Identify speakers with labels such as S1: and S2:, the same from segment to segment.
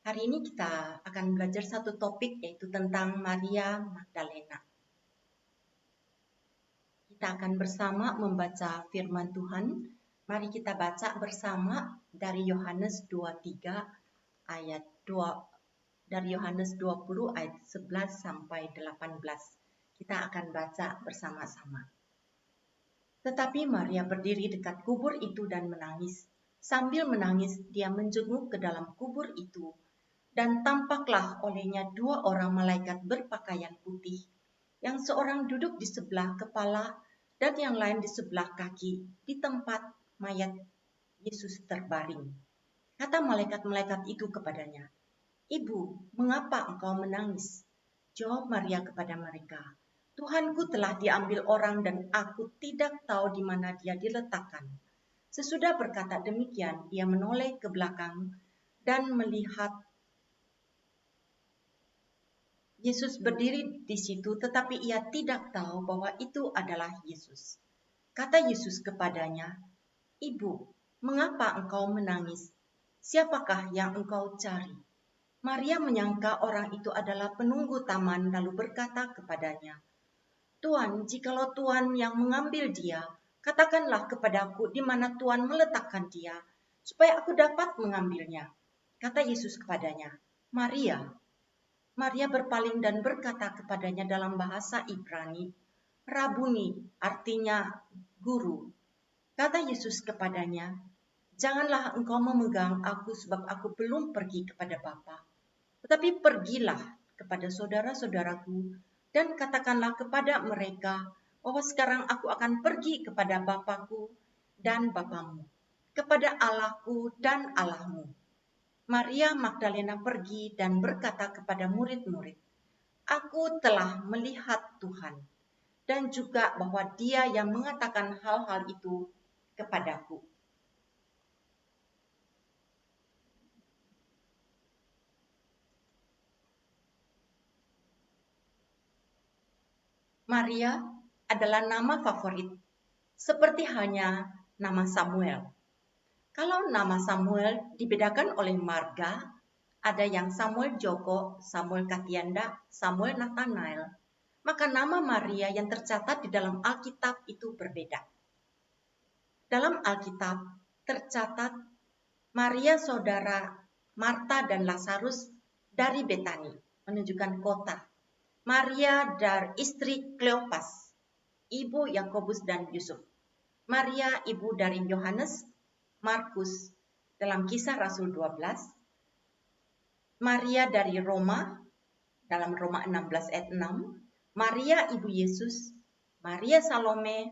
S1: Hari ini kita akan belajar satu topik yaitu tentang Maria Magdalena. Kita akan bersama membaca firman Tuhan. Mari kita baca bersama dari Yohanes 23 ayat 2 dari Yohanes 20 ayat 11 sampai 18. Kita akan baca bersama-sama. Tetapi Maria berdiri dekat kubur itu dan menangis. Sambil menangis, dia menjenguk ke dalam kubur itu. Dan tampaklah olehnya 2 orang malaikat berpakaian putih, yang seorang duduk di sebelah kepala dan yang lain di sebelah kaki, di tempat mayat Yesus terbaring. Kata malaikat-malaikat itu kepadanya, "Ibu, mengapa engkau menangis?" Jawab Maria kepada mereka, "Tuhanku telah diambil orang dan aku tidak tahu di mana dia diletakkan." Sesudah berkata demikian, ia menoleh ke belakang dan melihat Yesus berdiri di situ, tetapi ia tidak tahu bahwa itu adalah Yesus. Kata Yesus kepadanya, "Ibu, mengapa engkau menangis? Siapakah yang engkau cari?" Maria menyangka orang itu adalah penunggu taman, lalu berkata kepadanya, "Tuan, jikalau Tuan yang mengambil dia, katakanlah kepadaku di mana Tuan meletakkan dia, supaya aku dapat mengambilnya." Kata Yesus kepadanya, "Maria." Maria berpaling dan berkata kepadanya dalam bahasa Ibrani, "Rabuni," artinya guru. Kata Yesus kepadanya, "Janganlah engkau memegang aku sebab aku belum pergi kepada Bapa. Tetapi pergilah kepada saudara-saudaraku dan katakanlah kepada mereka bahwa sekarang aku akan pergi kepada Bapakku dan Bapamu, kepada Allahku dan Allahmu." Maria Magdalena pergi dan berkata kepada murid-murid, "Aku telah melihat Tuhan, dan juga bahwa Dia yang mengatakan hal-hal itu kepadaku." Maria adalah nama favorit, seperti hanya nama Samuel. Kalau nama Samuel dibedakan oleh marga, ada yang Samuel Joko, Samuel Katianda, Samuel Nathanael, maka nama Maria yang tercatat di dalam Alkitab itu berbeda. Dalam Alkitab tercatat Maria saudara Marta dan Lazarus dari Betani, menunjukkan kota. Maria dari istri Kleopas, ibu Yakobus dan Yusuf. Maria ibu dari Yohanes, Markus dalam Kisah Rasul 12. Maria dari Roma dalam Roma 16 ayat 6. Maria ibu Yesus, Maria Salome,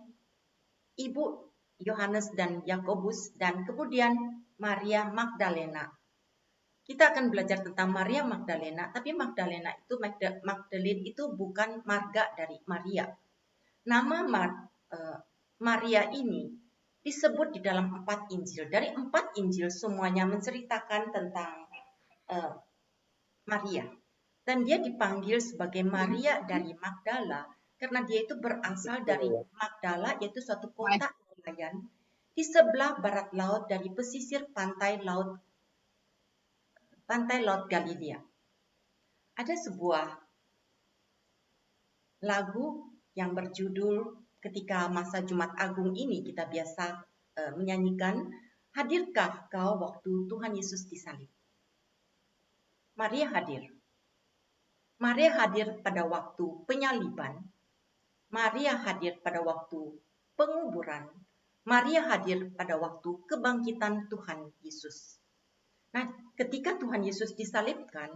S1: ibu Yohanes dan Yakobus, dan kemudian Maria Magdalena. Kita akan belajar tentang Maria Magdalena, tapi Magdalene itu bukan marga dari Maria. Nama Maria ini disebut di dalam 4 Injil. Dari 4 Injil semuanya menceritakan tentang Maria. Dan dia dipanggil sebagai Maria dari Magdala karena dia itu berasal dari Magdala, yaitu suatu kota nelayan di sebelah barat laut dari pesisir pantai laut Galilea. Ada sebuah lagu yang berjudul, ketika masa Jumat Agung ini kita biasa menyanyikan, "Hadirkah kau waktu Tuhan Yesus disalib?" Maria hadir. Maria hadir pada waktu penyaliban. Maria hadir pada waktu penguburan. Maria hadir pada waktu kebangkitan Tuhan Yesus. Nah, ketika Tuhan Yesus disalibkan,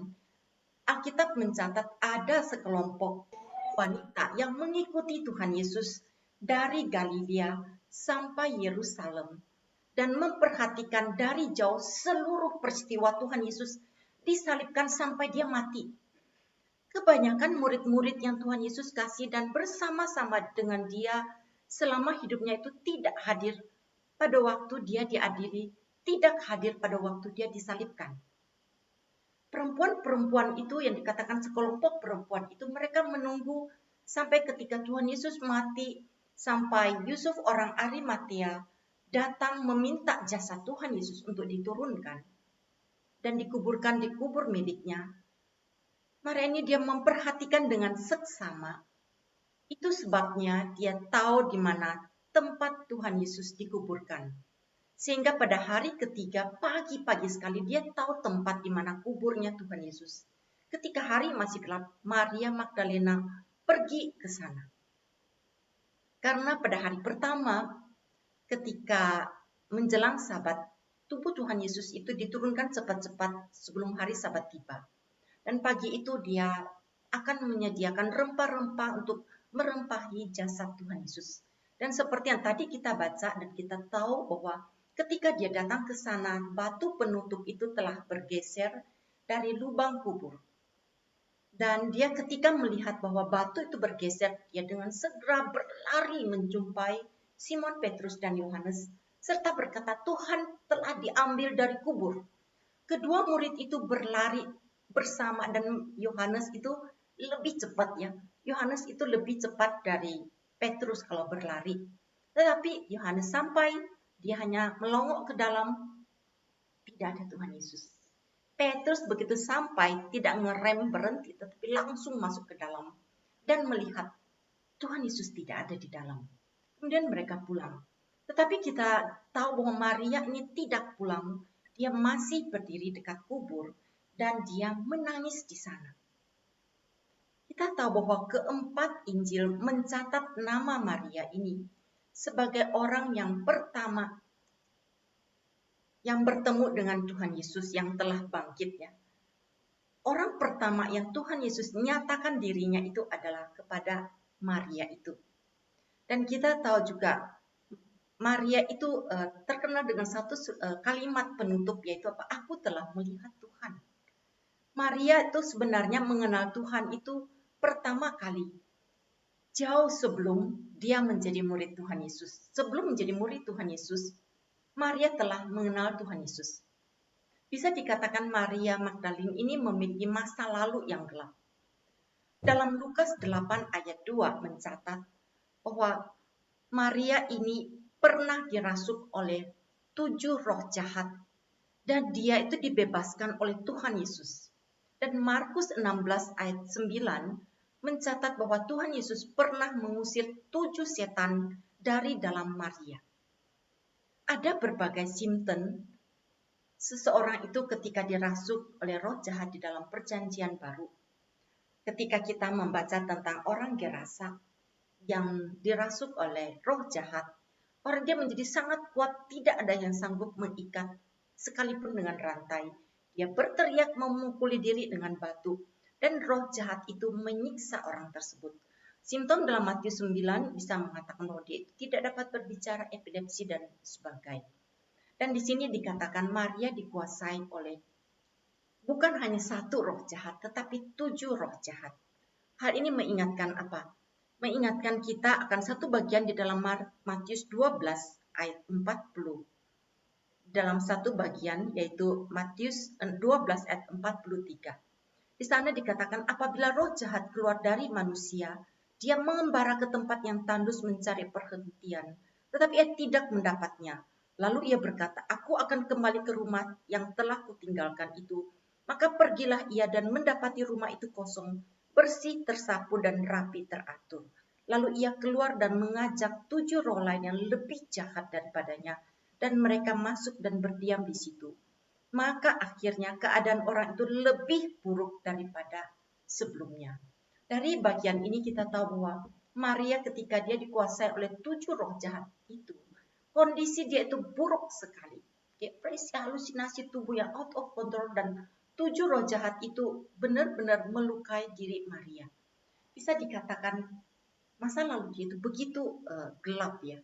S1: Alkitab mencatat ada sekelompok wanita yang mengikuti Tuhan Yesus dari Galilea sampai Yerusalem dan memperhatikan dari jauh seluruh peristiwa Tuhan Yesus disalibkan sampai dia mati. Kebanyakan murid-murid yang Tuhan Yesus kasih dan bersama-sama dengan dia selama hidupnya itu tidak hadir pada waktu dia diadili, tidak hadir pada waktu dia disalibkan. Perempuan-perempuan itu yang dikatakan sekelompok perempuan itu, mereka menunggu sampai ketika Tuhan Yesus mati, sampai Yusuf orang Arimatea datang meminta jasa Tuhan Yesus untuk diturunkan. dan dikuburkan di kubur miliknya. Maria ini dia memperhatikan dengan seksama. Itu sebabnya dia tahu di mana tempat Tuhan Yesus dikuburkan. Sehingga pada hari ketiga, pagi-pagi sekali dia tahu tempat di mana kuburnya Tuhan Yesus. Ketika hari masih gelap, Maria Magdalena pergi ke sana. Karena pada hari pertama, ketika menjelang Sabat, tubuh Tuhan Yesus itu diturunkan cepat-cepat sebelum hari Sabat tiba. Dan pagi itu dia akan menyediakan rempah-rempah untuk merempahi jasad Tuhan Yesus. Dan seperti yang tadi kita baca dan kita tahu bahwa ketika dia datang ke sana, batu penutup itu telah bergeser dari lubang kubur. Dan dia ketika melihat bahwa batu itu bergeser, dia dengan segera berlari menjumpai Simon Petrus dan Yohanes, serta berkata, Tuhan telah diambil dari kubur. Kedua murid itu berlari bersama dan Yohanes itu lebih cepat ya. Yohanes itu lebih cepat dari Petrus kalau berlari. Tetapi Yohanes sampai, dia hanya melongok ke dalam, tidak ada Tuhan Yesus. Petrus begitu sampai tidak ngerem berhenti, tetapi langsung masuk ke dalam dan melihat Tuhan Yesus tidak ada di dalam. Kemudian mereka pulang. Tetapi kita tahu bahwa Maria ini tidak pulang. Dia masih berdiri dekat kubur dan dia menangis di sana. Kita tahu bahwa keempat Injil mencatat nama Maria ini sebagai orang yang pertama yang bertemu dengan Tuhan Yesus yang telah bangkit ya. Orang pertama yang Tuhan Yesus nyatakan dirinya itu adalah kepada Maria itu. Dan kita tahu juga Maria itu terkenal dengan satu kalimat penutup, yaitu apa? Aku telah melihat Tuhan. Maria itu sebenarnya mengenal Tuhan itu pertama kali, jauh sebelum dia menjadi murid Tuhan Yesus. Sebelum menjadi murid Tuhan Yesus, Maria telah mengenal Tuhan Yesus. Bisa dikatakan Maria Magdalena ini memiliki masa lalu yang gelap. Dalam Lukas 8 ayat 2 mencatat bahwa Maria ini pernah dirasuk oleh 7 roh jahat dan dia itu dibebaskan oleh Tuhan Yesus. Dan Markus 16 ayat 9 mencatat bahwa Tuhan Yesus pernah mengusir 7 setan dari dalam Maria. Ada berbagai simptom seseorang itu ketika dirasuk oleh roh jahat di dalam perjanjian baru. Ketika kita membaca tentang orang Gerasa yang dirasuk oleh roh jahat, orang dia menjadi sangat kuat, tidak ada yang sanggup mengikat sekalipun dengan rantai. Dia berteriak memukuli diri dengan batu, dan roh jahat itu menyiksa orang tersebut. Simptom dalam Matius 9 bisa mengatakan bahwa dia tidak dapat berbicara, epilepsi, dan sebagainya. Dan di sini dikatakan Maria dikuasai oleh bukan hanya satu roh jahat, tetapi 7 roh jahat. Hal ini mengingatkan apa? Mengingatkan kita akan satu bagian di dalam Matius 12 ayat 40. Dalam satu bagian yaitu Matius 12 ayat 43. Di sana dikatakan apabila roh jahat keluar dari manusia, dia mengembara ke tempat yang tandus mencari perhentian, tetapi ia tidak mendapatnya. Lalu ia berkata, aku akan kembali ke rumah yang telah kutinggalkan itu. Maka pergilah ia dan mendapati rumah itu kosong, bersih, tersapu, dan rapi teratur. Lalu ia keluar dan mengajak 7 roh lain yang lebih jahat daripadanya, dan mereka masuk dan berdiam di situ. Maka akhirnya keadaan orang itu lebih buruk daripada sebelumnya. Dari bagian ini kita tahu bahwa Maria ketika dia dikuasai oleh 7 roh jahat itu, kondisi dia itu buruk sekali. Depresi, halusinasi tubuh yang out of control, dan 7 roh jahat itu benar-benar melukai diri Maria. Bisa dikatakan masa lalu dia itu begitu gelap ya.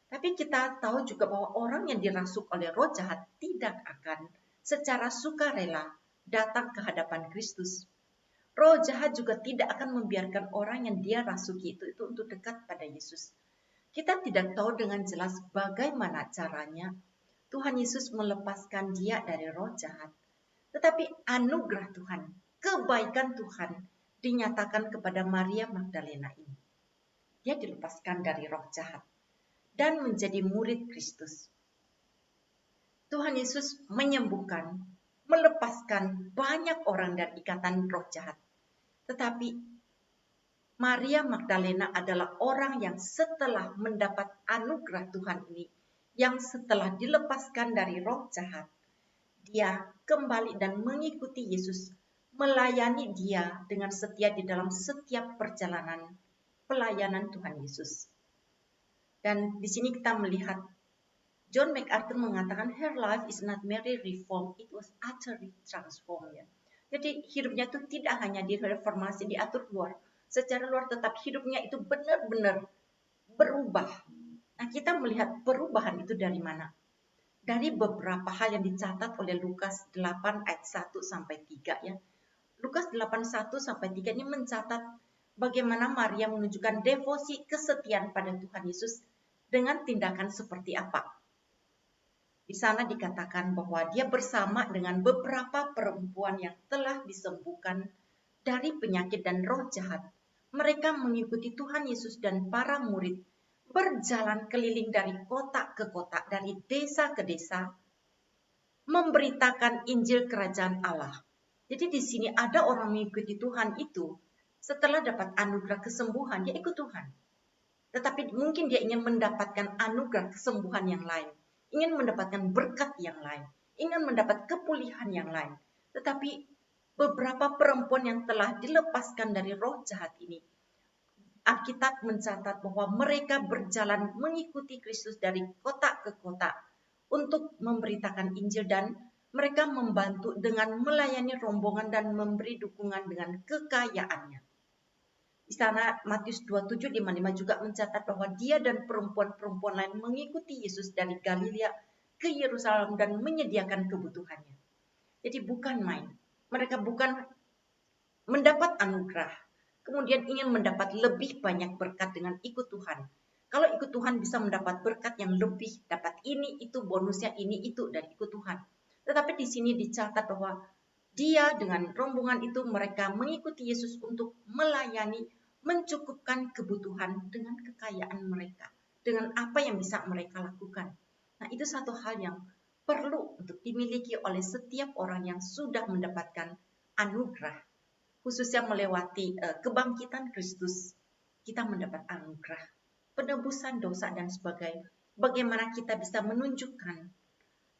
S1: Tapi kita tahu juga bahwa orang yang dirasuk oleh roh jahat tidak akan secara sukarela datang ke hadapan Kristus. Roh jahat juga tidak akan membiarkan orang yang dia rasuki itu untuk dekat pada Yesus. Kita tidak tahu dengan jelas bagaimana caranya Tuhan Yesus melepaskan dia dari roh jahat. Tetapi anugerah Tuhan, kebaikan Tuhan dinyatakan kepada Maria Magdalena ini. Dia dilepaskan dari roh jahat dan menjadi murid Kristus. Tuhan Yesus menyembuhkan, melepaskan banyak orang dari ikatan roh jahat. Tetapi Maria Magdalena adalah orang yang setelah mendapat anugerah Tuhan ini, yang setelah dilepaskan dari roh jahat, dia kembali dan mengikuti Yesus, melayani dia dengan setia di dalam setiap perjalanan pelayanan Tuhan Yesus. Dan di sini kita melihat John MacArthur mengatakan her life is not merely reformed, it was utterly transformed. Ya. Jadi hidupnya itu tidak hanya direformasi, diatur luar, secara luar, tetap hidupnya itu benar-benar berubah. Nah, kita melihat perubahan itu dari mana? Dari beberapa hal yang dicatat oleh Lukas 8 ayat 1 sampai 3 ya. Lukas 8 1 sampai 3 ini mencatat bagaimana Maria menunjukkan devosi kesetiaan pada Tuhan Yesus dengan tindakan seperti apa. Di sana dikatakan bahwa dia bersama dengan beberapa perempuan yang telah disembuhkan dari penyakit dan roh jahat. Mereka mengikuti Tuhan Yesus dan para murid berjalan keliling dari kota ke kota, dari desa ke desa, memberitakan Injil Kerajaan Allah. Jadi di sini ada orang mengikuti Tuhan itu, setelah dapat anugerah kesembuhan, dia ikut Tuhan. Tetapi mungkin dia ingin mendapatkan anugerah kesembuhan yang lain, ingin mendapatkan berkat yang lain, ingin mendapat kepulihan yang lain. Tetapi beberapa perempuan yang telah dilepaskan dari roh jahat ini, Alkitab mencatat bahwa mereka berjalan mengikuti Kristus dari kota ke kota untuk memberitakan Injil, dan mereka membantu dengan melayani rombongan dan memberi dukungan dengan kekayaannya. Di sana Matius 27:55 juga mencatat bahwa dia dan perempuan-perempuan lain mengikuti Yesus dari Galilea ke Yerusalem dan menyediakan kebutuhannya. Jadi bukan main. Mereka bukan mendapat anugerah, kemudian ingin mendapat lebih banyak berkat dengan ikut Tuhan. Kalau ikut Tuhan bisa mendapat berkat yang lebih, dapat ini, itu, bonusnya ini, itu, dari ikut Tuhan. Tetapi di sini dicatat bahwa dia dengan rombongan itu mereka mengikuti Yesus untuk melayani, mencukupkan kebutuhan dengan kekayaan mereka, dengan apa yang bisa mereka lakukan. Nah, itu satu hal yang perlu untuk dimiliki oleh setiap orang yang sudah mendapatkan anugerah, khususnya melewati kebangkitan Kristus. Kita mendapat anugerah, penebusan dosa dan sebagainya. Bagaimana kita bisa menunjukkan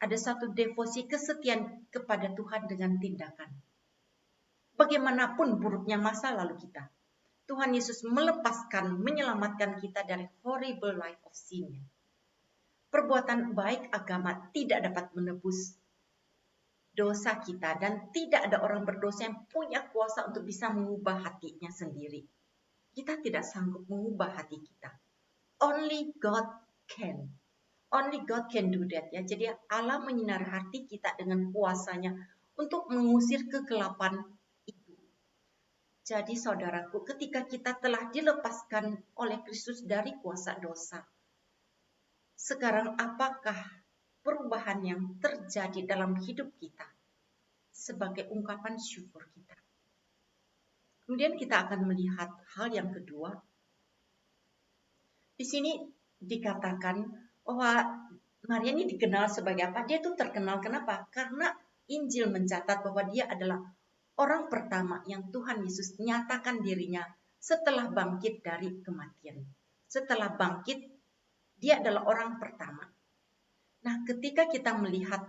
S1: ada satu devosi kesetiaan kepada Tuhan dengan tindakan. Bagaimanapun buruknya masa lalu kita, Tuhan Yesus melepaskan, menyelamatkan kita dari horrible life of sin. Perbuatan baik agama tidak dapat menebus dosa kita, dan tidak ada orang berdosa yang punya kuasa untuk bisa mengubah hatinya sendiri. Kita tidak sanggup mengubah hati kita. Only God can. Only God can do that ya. Jadi Allah menyinari hati kita dengan kuasanya untuk mengusir kegelapan itu. Jadi saudaraku, ketika kita telah dilepaskan oleh Kristus dari kuasa dosa, sekarang apakah perubahan yang terjadi dalam hidup kita sebagai ungkapan syukur kita? Kemudian kita akan melihat hal yang kedua. Di sini dikatakan bahwa Maria ini dikenal sebagai apa? Dia itu terkenal kenapa? Karena Injil mencatat bahwa dia adalah orang pertama yang Tuhan Yesus nyatakan dirinya setelah bangkit dari kematian. Setelah bangkit, dia adalah orang pertama. Nah, ketika kita melihat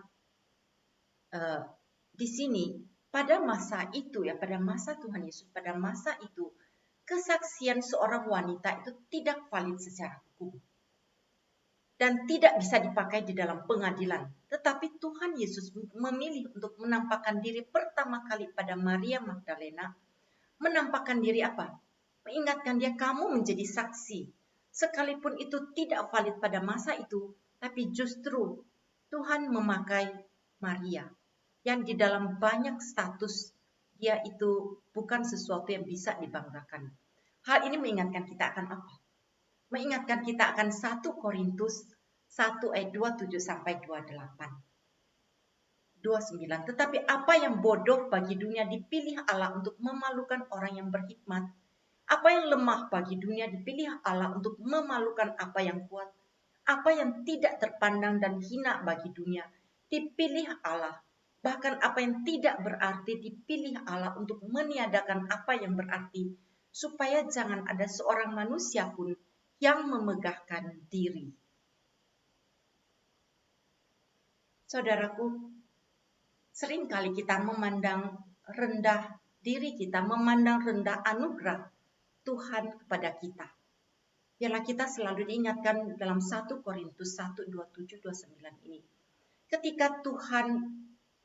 S1: di sini, pada masa itu ya, pada masa Tuhan Yesus, pada masa itu, kesaksian seorang wanita itu tidak valid secara hukum dan tidak bisa dipakai di dalam pengadilan. Tetapi Tuhan Yesus memilih untuk menampakkan diri pertama kali pada Maria Magdalena. Menampakkan diri apa? Mengingatkan dia, kamu menjadi saksi. Sekalipun itu tidak valid pada masa itu, tapi justru Tuhan memakai Maria yang di dalam banyak status dia itu bukan sesuatu yang bisa dibanggakan. Hal ini mengingatkan kita akan apa? Mengingatkan kita akan 1 Korintus 1 ayat 27 sampai 28. 29. Tetapi apa yang bodoh bagi dunia dipilih Allah untuk memalukan orang yang berhikmat. Apa yang lemah bagi dunia dipilih Allah untuk memalukan apa yang kuat. Apa yang tidak terpandang dan hina bagi dunia dipilih Allah Bahkan apa yang tidak berarti dipilih Allah untuk meniadakan apa yang berarti, supaya jangan ada seorang manusia pun yang memegahkan diri. Saudaraku, seringkali kita memandang rendah diri kita, memandang rendah anugerah Tuhan kepada kita. Biarlah kita selalu diingatkan dalam 1 Korintus 1, 27, 29 ini. Ketika Tuhan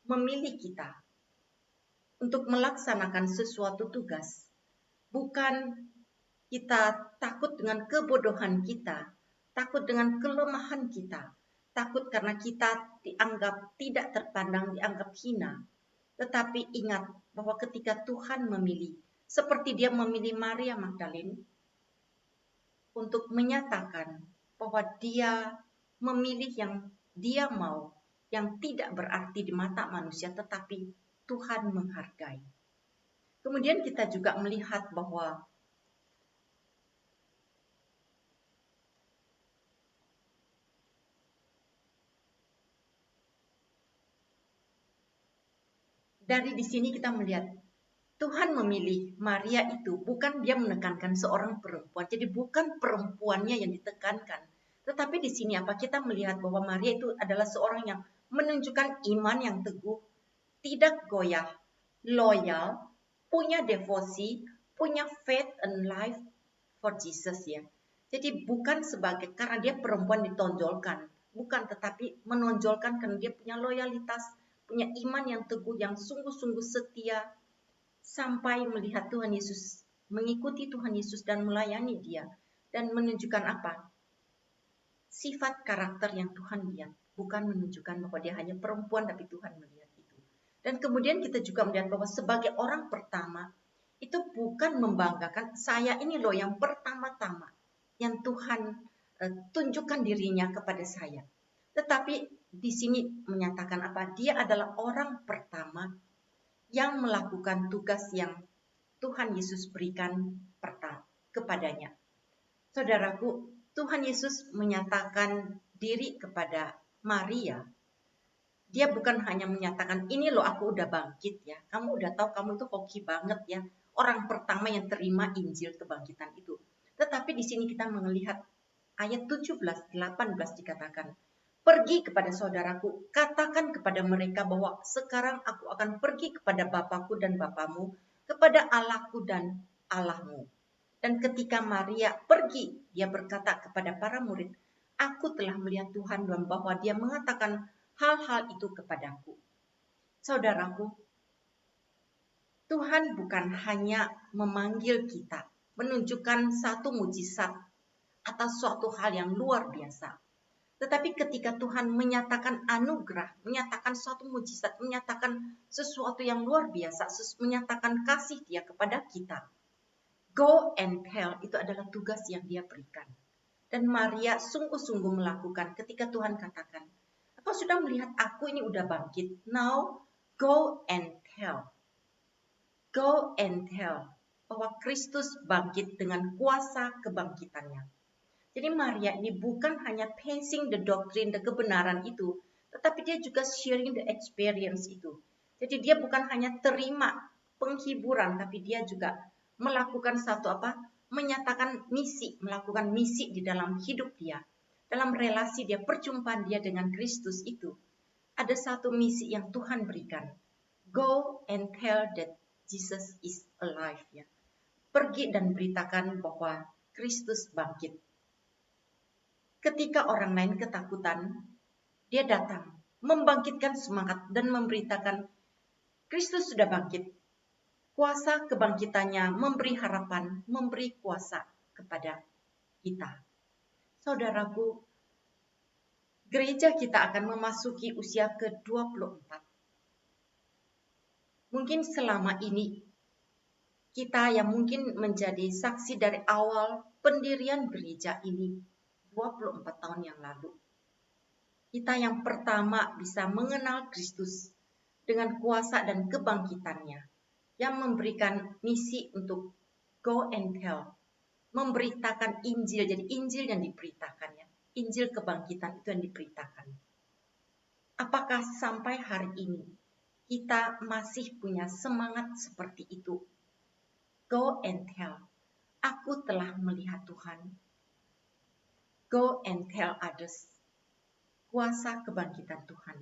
S1: memilih kita untuk melaksanakan sesuatu tugas, bukan kita takut dengan kebodohan kita, takut dengan kelemahan kita, takut karena kita dianggap tidak terpandang, dianggap hina. Tetapi ingat bahwa ketika Tuhan memilih, seperti dia memilih Maria Magdalene, untuk menyatakan bahwa dia memilih yang dia mau, yang tidak berarti di mata manusia, tetapi Tuhan menghargai. Kemudian kita juga melihat bahwa dari di sini kita melihat Tuhan memilih Maria itu bukan dia menekankan seorang perempuan. Jadi bukan perempuannya yang ditekankan. Tetapi di sini apa kita melihat bahwa Maria itu adalah seorang yang menunjukkan iman yang teguh, tidak goyah, loyal, punya devosi, punya faith and life for Jesus ya. Jadi bukan sebagai karena dia perempuan ditonjolkan, bukan, tetapi menonjolkan karena dia punya loyalitas, punya iman yang teguh, yang sungguh-sungguh setia, sampai melihat Tuhan Yesus, mengikuti Tuhan Yesus dan melayani dia, dan menunjukkan apa? Sifat karakter yang Tuhan lihat, bukan menunjukkan bahwa dia hanya perempuan, tapi Tuhan melihat itu. Dan kemudian kita juga melihat bahwa sebagai orang pertama, itu bukan membanggakan, saya ini loh yang pertama-tama, yang Tuhan tunjukkan dirinya kepada saya. Tetapi di sini menyatakan apa? Dia adalah orang pertama yang melakukan tugas yang Tuhan Yesus berikan kepadanya. Saudaraku, Tuhan Yesus menyatakan diri kepada Maria. Dia bukan hanya menyatakan, ini loh aku udah bangkit ya. Kamu udah tahu kamu itu hoki banget ya. Orang pertama yang terima Injil kebangkitan itu. Tetapi di sini kita melihat ayat 17, 18 dikatakan, pergi kepada saudaraku, katakan kepada mereka bahwa sekarang aku akan pergi kepada Bapakku dan Bapamu, kepada Allahku dan Allahmu. Dan ketika Maria pergi, dia berkata kepada para murid, aku telah melihat Tuhan, dan bahwa dia mengatakan hal-hal itu kepadaku. Saudaraku, Tuhan bukan hanya memanggil kita, menunjukkan satu mujizat atau suatu hal yang luar biasa. Tetapi ketika Tuhan menyatakan anugerah, menyatakan suatu mujizat, menyatakan sesuatu yang luar biasa, menyatakan kasih dia kepada kita. Go and tell, itu adalah tugas yang dia berikan. Dan Maria sungguh-sungguh melakukan ketika Tuhan katakan, engkau sudah melihat aku ini udah bangkit. Now go and tell. Go and tell bahwa Kristus bangkit dengan kuasa kebangkitannya. Jadi Maria ini bukan hanya passing the doctrine, the kebenaran itu, tetapi dia juga sharing the experience itu. Jadi dia bukan hanya terima penghiburan, tapi dia juga melakukan satu apa? Menyatakan misi, melakukan misi di dalam hidup dia. Dalam relasi dia, perjumpaan dia dengan Kristus itu. Ada satu misi yang Tuhan berikan. Go and tell that Jesus is alive ya. Pergi dan beritakan bahwa Kristus bangkit. Ketika orang lain ketakutan, dia datang, membangkitkan semangat dan memberitakan Kristus sudah bangkit. Kuasa kebangkitannya memberi harapan, memberi kuasa kepada kita. Saudaraku, gereja kita akan memasuki usia ke-24. Mungkin selama ini kita yang mungkin menjadi saksi dari awal pendirian gereja ini 24 tahun yang lalu. Kita yang pertama bisa mengenal Kristus dengan kuasa dan kebangkitannya, yang memberikan misi untuk go and tell, memberitakan Injil. Jadi Injil yang diberitakan ya, Injil kebangkitan itu yang diberitakan. Apakah sampai hari ini kita masih punya semangat seperti itu. Go and tell, aku telah melihat Tuhan. Go and tell others, kuasa kebangkitan Tuhan.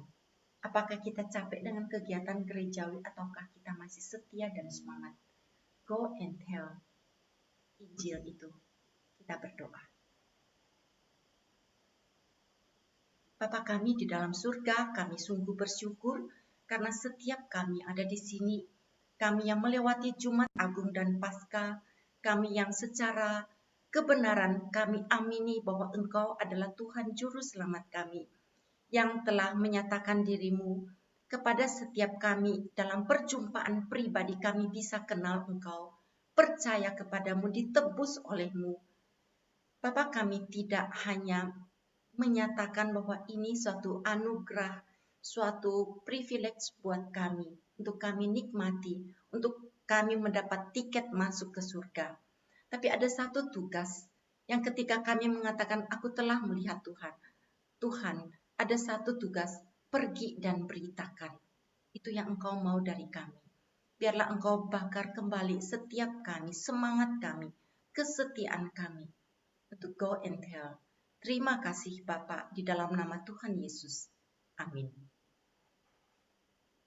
S1: Apakah kita capek dengan kegiatan gerejawi ataukah kita masih setia dan semangat? Go and tell Injil itu. Kita berdoa. Bapa kami di dalam surga, kami sungguh bersyukur karena setiap kami ada di sini. Kami yang melewati Jumat Agung dan Paskah, kami yang secara kebenaran kami amini bahwa Engkau adalah Tuhan Juru Selamat kami, yang telah menyatakan dirimu kepada setiap kami dalam perjumpaan pribadi. Kami bisa kenal Engkau, percaya kepadamu, ditebus olehmu. Bapa, kami tidak hanya menyatakan bahwa ini suatu anugerah, suatu privilege buat kami, untuk kami nikmati, untuk kami mendapat tiket masuk ke surga. Tapi ada satu tugas yang ketika kami mengatakan aku telah melihat Tuhan, Tuhan, ada satu tugas, pergi dan beritakan. Itu yang Engkau mau dari kami. Biarlah Engkau bakar kembali setiap kami, semangat kami, kesetiaan kami untuk go and tell. Terima kasih Bapak, di dalam nama Tuhan Yesus. Amin.